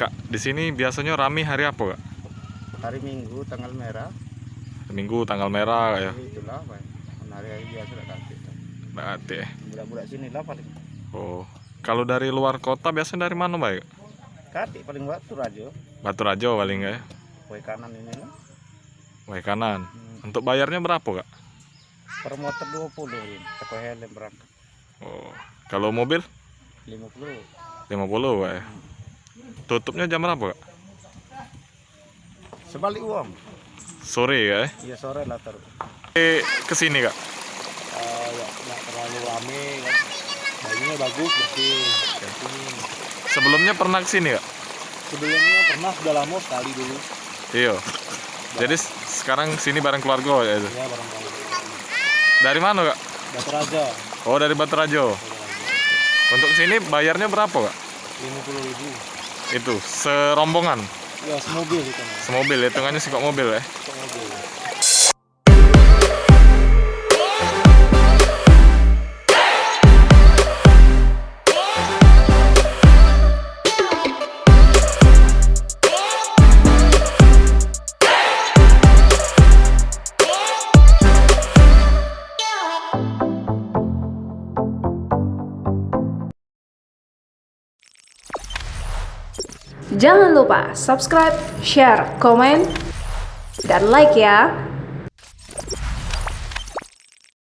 Kak, di sini biasanya rame hari apa, Kak? Hari Minggu tanggal merah. Minggu tanggal merah ya. Jadi itulah Pak. Hari-hari biasa tak katik. Berarti ya. Budak-budak sini lah paling. Oh. Kalau dari luar kota biasanya dari mana, Pak? Katik paling Batu Rajo. Batu Rajo paling ya. Kue kanan ini lah. Wah, kanan. Untuk bayarnya berapa, Kak? Per motor 20 ini. Teko helm berangkat. Oh. Kalau mobil 50. 50, Pak ya. Tutupnya jam berapa, Kak? Sebalik uang. Sore ya. Iya sore lah terus. Ke sini, Kak. Ya, nggak terlalu rame kan. Bajunya bagus bersih. Sini. Sebelumnya pernah ke sini, Kak? Sebelumnya pernah sudah lama sekali dulu. Iya. Jadi sekarang sini bareng keluarga ya itu. Ya barangkali. Dari mana, Kak? Batu Raja. Oh, dari Batu Rajo. Untuk sini bayarnya berapa, Kak? 50.000. Itu serombongan, Ya semobil itu. semobil, hitungannya sih kok mobil ya. Semobil. Jangan lupa subscribe, share, komen, dan like ya.